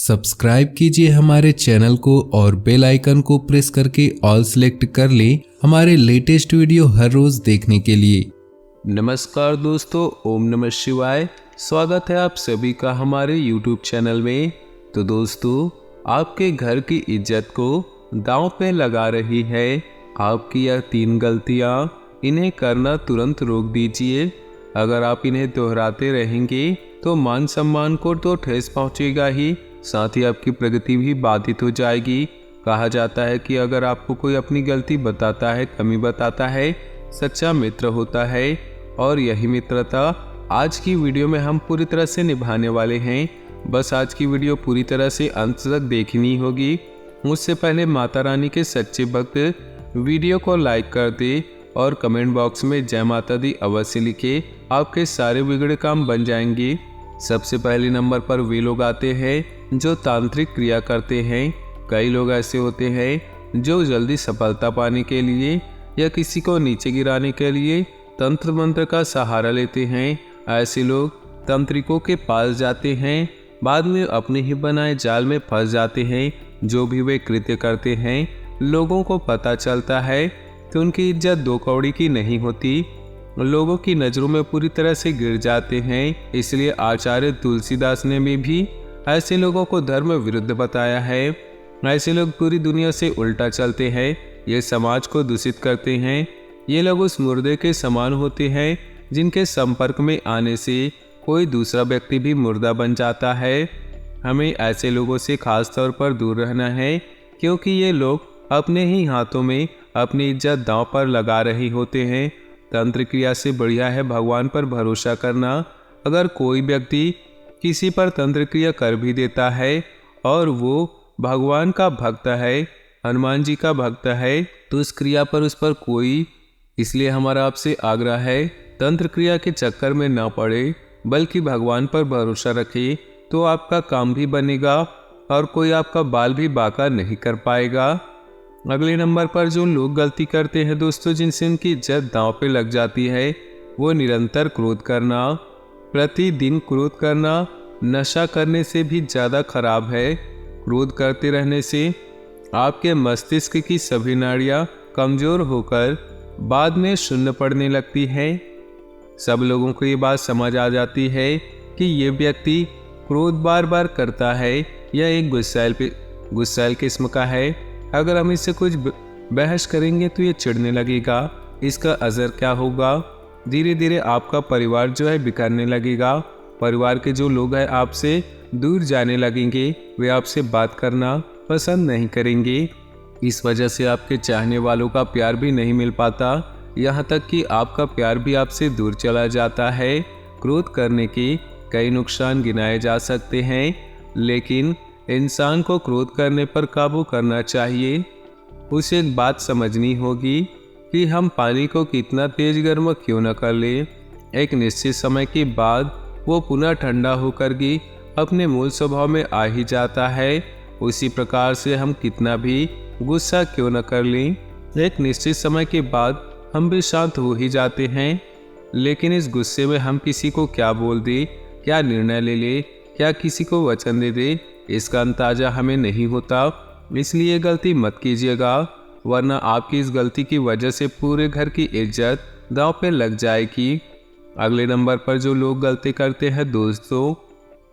Subscribe कीजिए हमारे channel को और बेल आइकन को प्रेस करके ऑल सेलेक्ट कर लें हमारे लेटेस्ट वीडियो हर रोज देखने के लिए। नमस्कार दोस्तों, ओम नमः शिवाय। स्वागत है आप सभी का हमारे YouTube चैनल में। तो दोस्तों, आपके घर की इज्जत को दांव पे लगा रही है आपकी यह 3 गलतियां, इन्हें करना तुरंत रोक दीजिए। अगर आप इन्हें दोहराते रहेंगे तो मान सम्मान को तो ठेस पहुंचेगा ही, साथ ही आपकी प्रगति भी बाधित हो जाएगी। कहा जाता है कि अगर आपको कोई अपनी गलती बताता है, कमी बताता है, सच्चा मित्र होता है। और यही मित्रता आज की वीडियो में हम पूरी तरह से निभाने वाले हैं। बस आज की वीडियो पूरी तरह से अंत तक देखनी होगी। मुझसे पहले माता रानी के सच्चे भक्त वीडियो को लाइक कर दे और कमेंट बॉक्स में जय माता दी अवश्य लिखे, आपके सारे बिगड़े काम बन जाएंगे। सबसे पहले नंबर पर वे लोग आते हैं जो तांत्रिक क्रिया करते हैं। कई लोग ऐसे होते हैं जो जल्दी सफलता पाने के लिए या किसी को नीचे गिराने के लिए तंत्र मंत्र का सहारा लेते हैं। ऐसे लोग तांत्रिकों के पास जाते हैं, बाद में अपने ही बनाए जाल में फंस जाते हैं। जो भी वे कृत्य करते हैं लोगों को पता चलता है तो उनकी इज्जत 2 कौड़ी की नहीं होती, लोगों की नज़रों में पूरी तरह से गिर जाते हैं। इसलिए आचार्य तुलसीदास ने भी ऐसे लोगों को धर्म विरुद्ध बताया है। ऐसे लोग पूरी दुनिया से उल्टा चलते हैं, ये समाज को दूषित करते हैं। ये लोग उस मुर्दे के समान होते हैं जिनके संपर्क में आने से कोई दूसरा व्यक्ति भी मुर्दा बन जाता है। हमें ऐसे लोगों से खास तौर पर दूर रहना है, क्योंकि ये लोग अपने ही हाथों में अपनी इज्जत दांव पर लगा रहे होते हैं। तंत्र क्रिया से बढ़िया है भगवान पर भरोसा करना। अगर कोई व्यक्ति किसी पर तंत्र क्रिया कर भी देता है और वो भगवान का भक्त है, हनुमान जी का भक्त है, तो उस क्रिया पर उस पर कोई, इसलिए हमारा आपसे आग्रह है तंत्र क्रिया के चक्कर में ना पड़े, बल्कि भगवान पर भरोसा रखे तो आपका काम भी बनेगा और कोई आपका बाल भी बांका नहीं कर पाएगा। अगले नंबर पर जो लोग गलती करते हैं दोस्तों, जिनसे उनकी इज्जत दांव पे लग जाती है, वो निरंतर क्रोध करना। प्रतिदिन क्रोध करना नशा करने से भी ज़्यादा खराब है। क्रोध करते रहने से आपके मस्तिष्क की सभी नाड़ियाँ कमज़ोर होकर बाद में शून्य पड़ने लगती है। सब लोगों को ये बात समझ आ जाती है कि ये व्यक्ति क्रोध बार बार करता है या एक गुस्सैल किस्म का है। अगर हम इससे कुछ बहस करेंगे तो ये चिढ़ने लगेगा। इसका असर क्या होगा? धीरे धीरे आपका परिवार जो है बिखरने लगेगा। परिवार के जो लोग हैं आपसे दूर जाने लगेंगे, वे आपसे बात करना पसंद नहीं करेंगे। इस वजह से आपके चाहने वालों का प्यार भी नहीं मिल पाता, यहाँ तक कि आपका प्यार भी आपसे दूर चला जाता है। क्रोध करने के कई नुकसान गिनाए जा सकते हैं, लेकिन इंसान को क्रोध करने पर काबू करना चाहिए। उसे एक बात समझनी होगी कि हम पानी को कितना तेज गर्म क्यों न कर ले, एक निश्चित समय के बाद वो पुनः ठंडा होकर भी अपने मूल स्वभाव में आ ही जाता है। उसी प्रकार से हम कितना भी गुस्सा क्यों न कर लें, एक निश्चित समय के बाद हम भी शांत हो ही जाते हैं। लेकिन इस गुस्से में हम किसी को क्या बोल दे, क्या निर्णय ले ले, क्या किसी को वचन दे दे, इसका अंदाजा हमें नहीं होता। इसलिए गलती मत कीजिएगा, वरना आपकी इस गलती की वजह से पूरे घर की इज्जत दांव पे लग जाएगी। अगले नंबर पर जो लोग गलती करते हैं दोस्तों,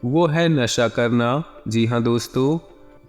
वो है नशा करना। जी हाँ दोस्तों,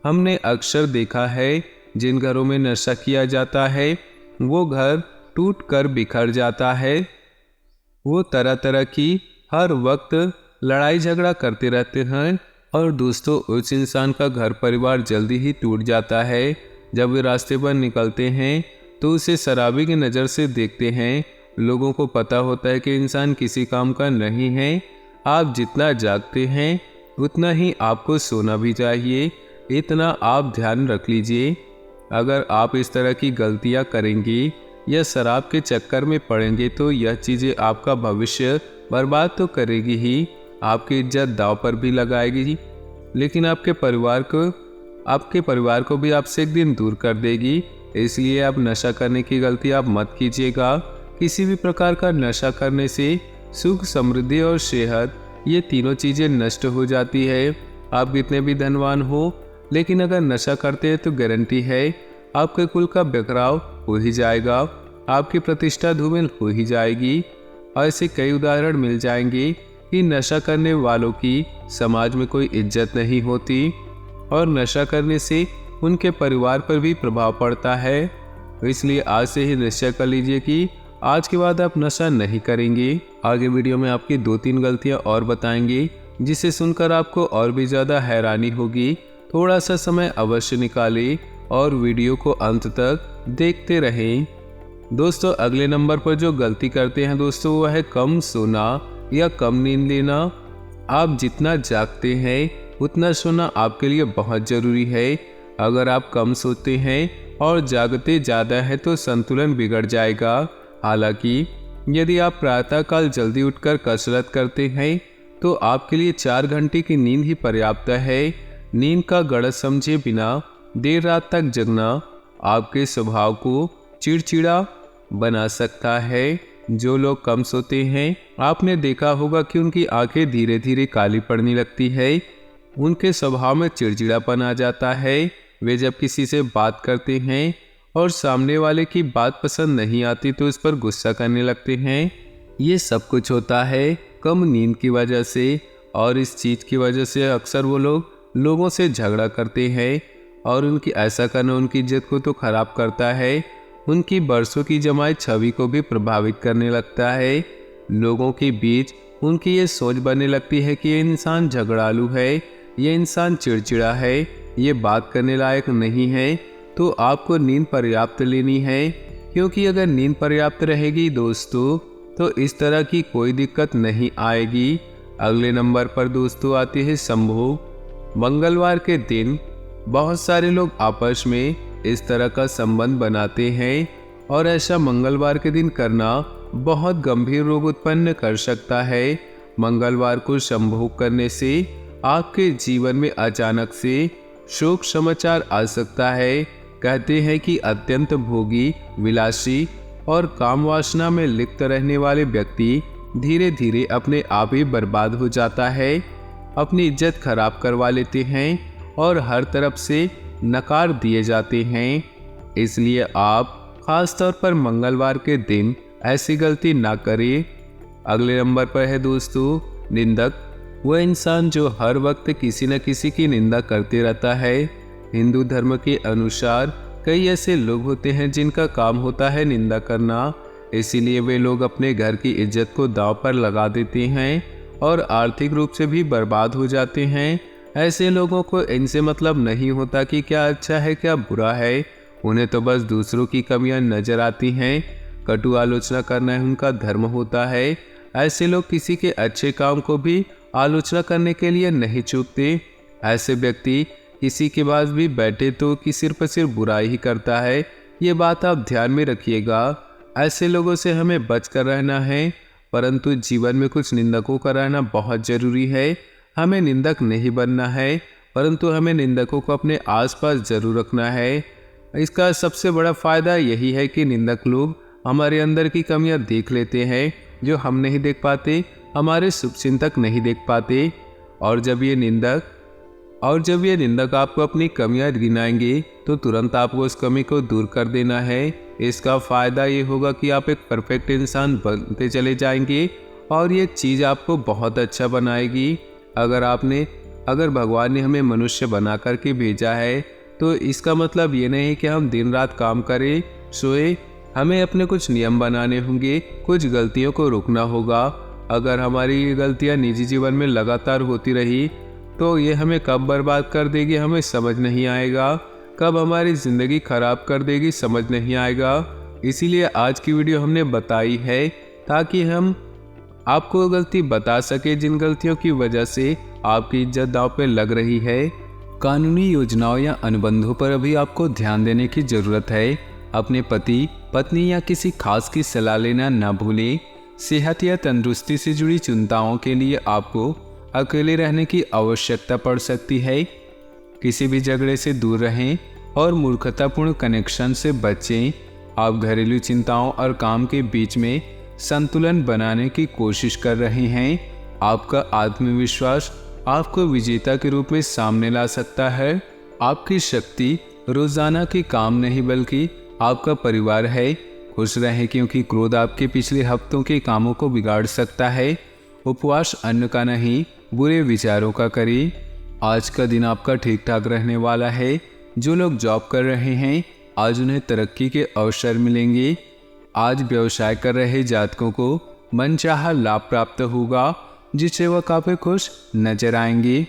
हमने अक्सर देखा है जिन घरों में नशा किया जाता है वो घर टूट कर बिखर जाता है। वो तरह तरह की हर वक्त लड़ाई झगड़ा करते रहते हैं और दोस्तों उस इंसान का घर परिवार जल्दी ही टूट जाता है। जब वे रास्ते पर निकलते हैं तो उसे शराबी की नज़र से देखते हैं। लोगों को पता होता है कि इंसान किसी काम का नहीं है। आप जितना जागते हैं उतना ही आपको सोना भी चाहिए, इतना आप ध्यान रख लीजिए। अगर आप इस तरह की गलतियां करेंगे या शराब के चक्कर में पड़ेंगे तो यह चीज़ें आपका भविष्य बर्बाद तो करेगी ही, आपकी इज्जत दांव पर भी लगाएगी, लेकिन आपके परिवार को भी आपसे एक दिन दूर कर देगी। इसलिए आप नशा करने की गलती आप मत कीजिएगा। किसी भी प्रकार का नशा करने से सुख, समृद्धि और सेहत, ये तीनों चीज़ें नष्ट हो जाती है। आप कितने भी धनवान हो, लेकिन अगर नशा करते हैं तो गारंटी है आपके कुल का बिखराव हो ही जाएगा, आपकी प्रतिष्ठा धूमिल हो ही जाएगी। ऐसे कई उदाहरण मिल जाएंगे कि नशा करने वालों की समाज में कोई इज्जत नहीं होती और नशा करने से उनके परिवार पर भी प्रभाव पड़ता है। इसलिए आज से ही निश्चय कर लीजिए कि आज के बाद आप नशा नहीं करेंगे। आगे वीडियो में आपकी 2-3 गलतियां और बताएंगे जिसे सुनकर आपको और भी ज़्यादा हैरानी होगी। थोड़ा सा समय अवश्य निकालें और वीडियो को अंत तक देखते रहें। दोस्तों, अगले नंबर पर जो गलती करते हैं दोस्तों, वह है कम सोना या कम नींद लेना। आप जितना जागते हैं उतना सोना आपके लिए बहुत ज़रूरी है। अगर आप कम सोते हैं और जागते ज़्यादा है तो संतुलन बिगड़ जाएगा। हालांकि यदि आप प्रातःकाल जल्दी उठकर कसरत करते हैं तो आपके लिए 4 घंटे की नींद ही पर्याप्त है। नींद का गलत समझे बिना देर रात तक जगना आपके स्वभाव को चिड़चिड़ा बना सकता है। जो लोग कम सोते हैं, आपने देखा होगा कि उनकी आंखें धीरे धीरे काली पड़ने लगती है, उनके स्वभाव में चिड़चिड़ापन आ जाता है। वे जब किसी से बात करते हैं और सामने वाले की बात पसंद नहीं आती तो इस पर गुस्सा करने लगते हैं। ये सब कुछ होता है कम नींद की वजह से, और इस चीज़ की वजह से अक्सर वो लोग लोगों से झगड़ा करते हैं और उनकी ऐसा करना उनकी इज्जत को तो खराब करता है, उनकी बरसों की जमाई छवि को भी प्रभावित करने लगता है। लोगों के बीच उनकी ये सोच बनने लगती है कि ये इंसान झगड़ालू है, ये इंसान चिड़चिड़ा है, ये बात करने लायक नहीं है। तो आपको नींद पर्याप्त लेनी है, क्योंकि अगर नींद पर्याप्त रहेगी दोस्तों तो इस तरह की कोई दिक्कत नहीं आएगी। अगले नंबर पर दोस्तों आती है संभोग। मंगलवार के दिन बहुत सारे लोग आपस में इस तरह का संबंध बनाते हैं और ऐसा मंगलवार के दिन करना बहुत गंभीर रोग उत्पन्न कर सकता है। मंगलवार को संभोग करने से आपके जीवन में अचानक से शोक समाचार आ सकता है। कहते हैं कि अत्यंत भोगी, विलासी और काम वासना में लिप्त रहने वाले व्यक्ति धीरे धीरे अपने आप ही बर्बाद हो जाता है, अपनी इज्जत खराब करवा लेते हैं और हर तरफ से नकार दिए जाते हैं। इसलिए आप खास तौर पर मंगलवार के दिन ऐसी गलती ना करें। अगले नंबर पर है दोस्तों निंदक। वह इंसान जो हर वक्त किसी न किसी की निंदा करते रहता है। हिंदू धर्म के अनुसार कई ऐसे लोग होते हैं जिनका काम होता है निंदा करना, इसीलिए वे लोग अपने घर की इज्जत को दांव पर लगा देते हैं और आर्थिक रूप से भी बर्बाद हो जाते हैं। ऐसे लोगों को इनसे मतलब नहीं होता कि क्या अच्छा है क्या बुरा है, उन्हें तो बस दूसरों की कमियां नजर आती हैं। कटु आलोचना करना उनका धर्म होता है। ऐसे लोग किसी के अच्छे काम को भी आलोचना करने के लिए नहीं चूकते। ऐसे व्यक्ति किसी के पास भी बैठे तो कि सिर्फ बुराई ही करता है। ये बात आप ध्यान में रखिएगा। ऐसे लोगों से हमें बचकर रहना है, परंतु जीवन में कुछ निंदकों का रहना बहुत ज़रूरी है। हमें निंदक नहीं बनना है, परंतु हमें निंदकों को अपने आसपास जरूर रखना है। इसका सबसे बड़ा फ़ायदा यही है कि निंदक लोग हमारे अंदर की कमियां देख लेते हैं जो हम नहीं देख पाते, हमारे शुभचिंतक नहीं देख पाते। और जब ये निंदक आपको अपनी कमियां गिनाएंगे तो तुरंत आपको उस कमी को दूर कर देना है। इसका फ़ायदा ये होगा कि आप एक परफेक्ट इंसान बनते चले जाएंगे और ये चीज़ आपको बहुत अच्छा बनाएगी। अगर भगवान ने हमें मनुष्य बना करके भेजा है तो इसका मतलब ये नहीं कि हम दिन रात काम करें सोए। हमें अपने कुछ नियम बनाने होंगे, कुछ गलतियों को रोकना होगा। अगर हमारी ये गलतियाँ निजी जीवन में लगातार होती रही तो ये हमें कब बर्बाद कर देगी हमें समझ नहीं आएगा, कब हमारी ज़िंदगी खराब कर देगी समझ नहीं आएगा। इसीलिए आज की वीडियो हमने बताई है ताकि हम आपको गलती बता सके जिन गलतियों की वजह से आपकी इज्जत दांव पे लग रही है। कानूनी योजनाओं या अनुबंधों पर अभी आपको ध्यान देने की ज़रूरत है। अपने पति, पत्नी या किसी खास की सलाह लेना न भूलें। सेहत या तंदुरुस्ती से जुड़ी चिंताओं के लिए आपको अकेले रहने की आवश्यकता पड़ सकती है। किसी भी झगड़े से दूर रहें और मूर्खतापूर्ण कनेक्शन से बचें। आप घरेलू चिंताओं और काम के बीच में संतुलन बनाने की कोशिश कर रहे हैं। आपका आत्मविश्वास आपको विजेता के रूप में सामने ला सकता है। आपकी शक्ति रोजाना के काम नहीं बल्कि आपका परिवार है। खुश रहें क्योंकि क्रोध आपके पिछले हफ्तों के कामों को बिगाड़ सकता है। उपवास अन्न का नहीं, बुरे विचारों का करें। आज का दिन आपका ठीक ठाक रहने वाला है। जो लोग जॉब कर रहे हैं आज उन्हें तरक्की के अवसर मिलेंगे। आज व्यवसाय कर रहे जातकों को मनचाहा लाभ प्राप्त होगा, जिससे वह काफी खुश नजर आएंगे।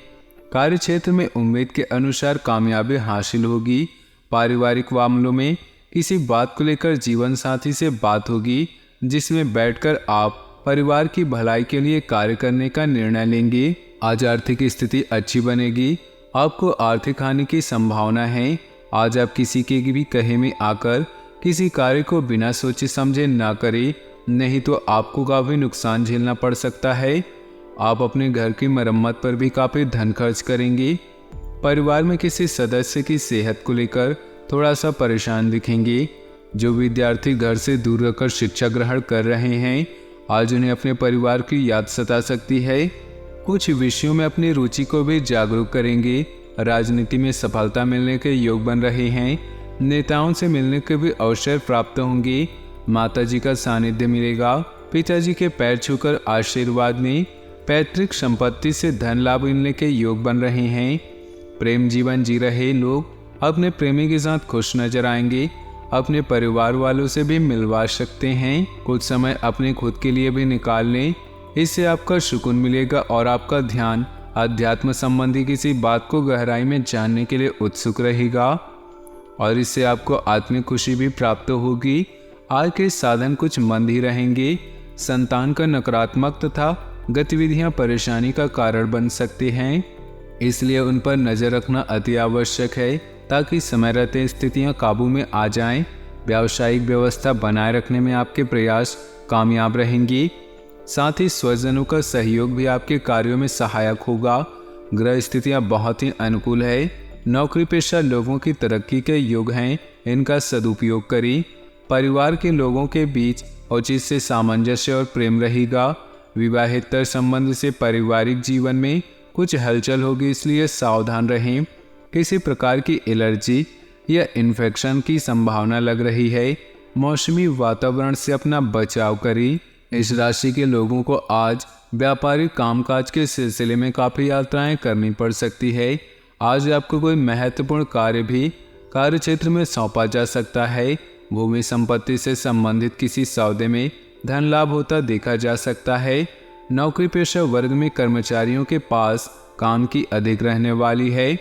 कार्य क्षेत्र में उम्मीद के अनुसार कामयाबी हासिल होगी। पारिवारिक मामलों में किसी बात को लेकर जीवन साथी से बात होगी, जिसमें बैठकर आप परिवार की भलाई के लिए कार्य करने का निर्णय लेंगे। आज आर्थिक स्थिति अच्छी बनेगी। आपको आर्थिक हानि की संभावना है। आज आप किसी के भी कहे में आकर किसी कार्य को बिना सोचे समझे ना करें, नहीं तो आपको काफी नुकसान झेलना पड़ सकता है। आप अपने घर की मरम्मत पर भी काफी धन खर्च करेंगे। परिवार में किसी सदस्य की सेहत को लेकर थोड़ा सा परेशान दिखेंगे। जो विद्यार्थी घर से दूर रहकर शिक्षा ग्रहण कर रहे हैं आज उन्हें अपने परिवार की याद सता सकती है। कुछ विषयों में अपनी रुचि को भी जागरूक करेंगे। राजनीति में सफलता मिलने के योग बन रहे हैं। नेताओं से मिलने के भी अवसर प्राप्त होंगे। माताजी का सानिध्य मिलेगा। पिताजी के पैर छूकर आशीर्वाद में पैतृक संपत्ति से धन लाभ मिलने के योग बन रहे हैं। प्रेम जीवन जी रहे लोग अपने प्रेमी के साथ खुश नजर आएंगे। अपने परिवार वालों से भी मिलवा सकते हैं। कुछ समय अपने खुद के लिए भी निकाल लें, इससे आपका सुकून मिलेगा और आपका ध्यान अध्यात्म संबंधी किसी बात को गहराई में जानने के लिए उत्सुक रहेगा और इससे आपको आत्मिक खुशी भी प्राप्त होगी। आज के साधन कुछ मंद ही रहेंगे। संतान का नकारात्मक तथा गतिविधियां परेशानी का कारण बन सकते हैं, इसलिए उन पर नजर रखना अति आवश्यक है ताकि समय रहते स्थितियां काबू में आ जाएं। व्यावसायिक व्यवस्था बनाए रखने में आपके प्रयास कामयाब रहेंगे। साथ ही स्वजनों का सहयोग भी आपके कार्यों में सहायक होगा। ग्रह स्थितियां बहुत ही अनुकूल है। नौकरी पेशा लोगों की तरक्की के योग हैं, इनका सदुपयोग करें। परिवार के लोगों के बीच उचित से सामंजस्य और प्रेम रहेगा। विवाहेतर संबंध से पारिवारिक जीवन में कुछ हलचल होगी, इसलिए सावधान रहें। किसी प्रकार की एलर्जी या इन्फेक्शन की संभावना लग रही है। मौसमी वातावरण से अपना बचाव करें। इस राशि के लोगों को आज व्यापारिक कामकाज के सिलसिले में काफ़ी यात्राएं करनी पड़ सकती है। आज आपको कोई महत्वपूर्ण कार्य भी कार्य क्षेत्र में सौंपा जा सकता है। भूमि संपत्ति से संबंधित किसी सौदे में धन लाभ होता देखा जा सकता है। नौकरी पेशा वर्ग में कर्मचारियों के पास काम की अधिक रहने वाली है।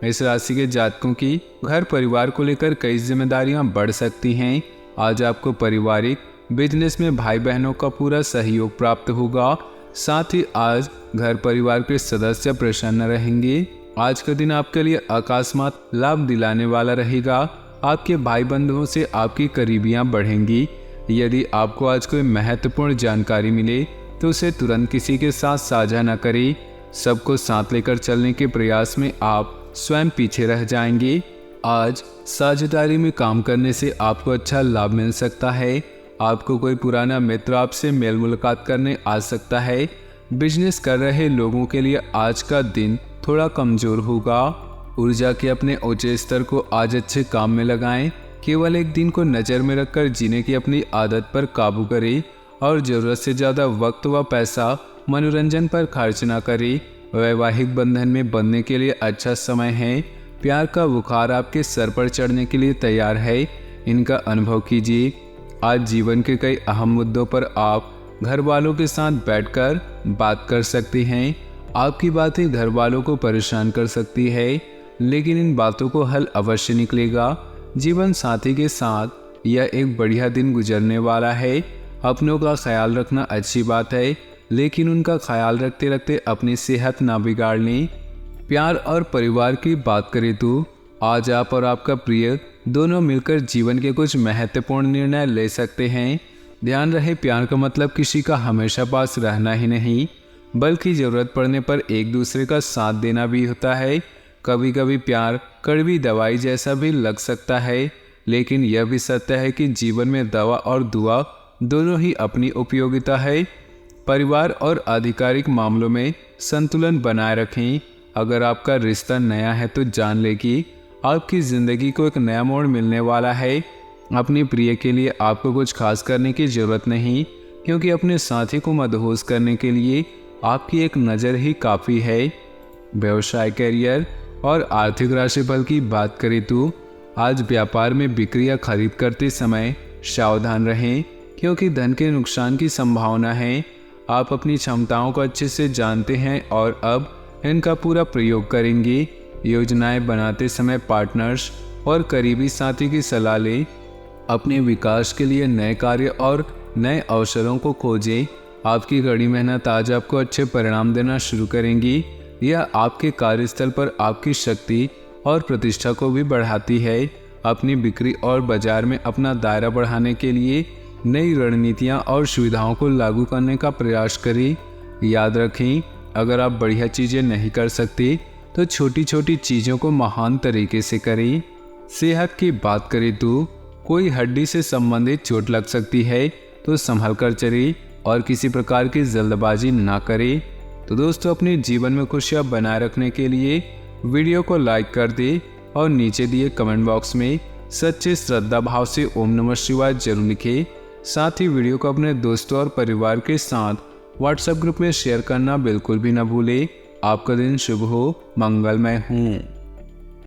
इस राशि के जातकों की घर परिवार को लेकर कई जिम्मेदारियां बढ़ सकती हैं। आज आपको पारिवारिक बिजनेस में भाई बहनों का पूरा सहयोग प्राप्त होगा। साथ ही आज घर परिवार के सदस्य प्रसन्न रहेंगे। आज का दिन आपके लिए अकस्मात लाभ दिलाने वाला रहेगा। आपके भाई बंधुओं से आपकी करीबियां बढ़ेंगी। यदि आपको आज कोई महत्वपूर्ण जानकारी मिले तो उसे तुरंत किसी के साथ साझा न करें। सबको साथ लेकर चलने के प्रयास में आप स्वयं पीछे रह जाएंगे। आज साझेदारी में काम करने से आपको अच्छा लाभ मिल सकता है। आपको कोई पुराना मित्र आपसे मेल मुलाकात करने आ सकता है। बिजनेस कर रहे लोगों के लिए आज का दिन थोड़ा कमजोर होगा। ऊर्जा के अपने ऊंचे स्तर को आज अच्छे काम में लगाएं। केवल एक दिन को नज़र में रखकर जीने की अपनी आदत पर काबू करें और ज़रूरत से ज़्यादा वक्त व पैसा मनोरंजन पर खर्च ना करें। वैवाहिक बंधन में बंधने के लिए अच्छा समय है। प्यार का बुखार आपके सर पर चढ़ने के लिए तैयार है, इनका अनुभव कीजिए। आज जीवन के कई अहम मुद्दों पर आप घर वालों के साथ बैठकर बात कर सकते हैं। आपकी बातें घर वालों को परेशान कर सकती है, लेकिन इन बातों को हल अवश्य निकलेगा। जीवन साथी के साथ यह एक बढ़िया दिन गुजरने वाला है। अपनों का ख्याल रखना अच्छी बात है, लेकिन उनका ख्याल रखते रखते अपनी सेहत ना बिगाड़ लें। प्यार और परिवार की बात करें तो आज आप और आपका प्रिय दोनों मिलकर जीवन के कुछ महत्वपूर्ण निर्णय ले सकते हैं। ध्यान रहे, प्यार का मतलब किसी का हमेशा पास रहना ही नहीं, बल्कि ज़रूरत पड़ने पर एक दूसरे का साथ देना भी होता है। कभी कभी प्यार कड़वी दवाई जैसा भी लग सकता है, लेकिन यह भी सत्य है कि जीवन में दवा और दुआ दोनों ही अपनी उपयोगिता है। परिवार और आधिकारिक मामलों में संतुलन बनाए रखें। अगर आपका रिश्ता नया है तो जान लें कि आपकी ज़िंदगी को एक नया मोड़ मिलने वाला है। अपनी प्रिय के लिए आपको कुछ खास करने की ज़रूरत नहीं, क्योंकि अपने साथी को मदहोश करने के लिए आपकी एक नज़र ही काफ़ी है। व्यवसाय, करियर और आर्थिक राशिफल की बात करें तो आज व्यापार में बिक्री या खरीद करते समय सावधान रहें, क्योंकि धन के नुकसान की संभावना है। आप अपनी क्षमताओं को अच्छे से जानते हैं और अब इनका पूरा प्रयोग करेंगे। योजनाएं बनाते समय पार्टनर्स और करीबी साथी की सलाह लें। अपने विकास के लिए नए कार्य और नए अवसरों को खोजें। आपकी कड़ी मेहनत आज आपको अच्छे परिणाम देना शुरू करेंगी। यह आपके कार्यस्थल पर आपकी शक्ति और प्रतिष्ठा को भी बढ़ाती है। अपनी बिक्री और बाजार में अपना दायरा बढ़ाने के लिए नई रणनीतियां और सुविधाओं को लागू करने का प्रयास करें। याद रखें, अगर आप बढ़िया चीज़ें नहीं कर सकते तो छोटी छोटी चीज़ों को महान तरीके से करें। सेहत की बात करें तो कोई हड्डी से संबंधित चोट लग सकती है, तो संभल कर चलें और किसी प्रकार की जल्दबाजी ना करें। तो दोस्तों, अपने जीवन में खुशियाँ बनाए रखने के लिए वीडियो को लाइक कर दें और नीचे दिए कमेंट बॉक्स में सच्चे श्रद्धा भाव से ओम नमः शिवाय जरूर लिखें। साथ ही वीडियो को अपने दोस्तों और परिवार के साथ व्हाट्सएप ग्रुप में शेयर करना बिल्कुल भी न भूलें। आपका दिन शुभ हो, मंगलमय हो।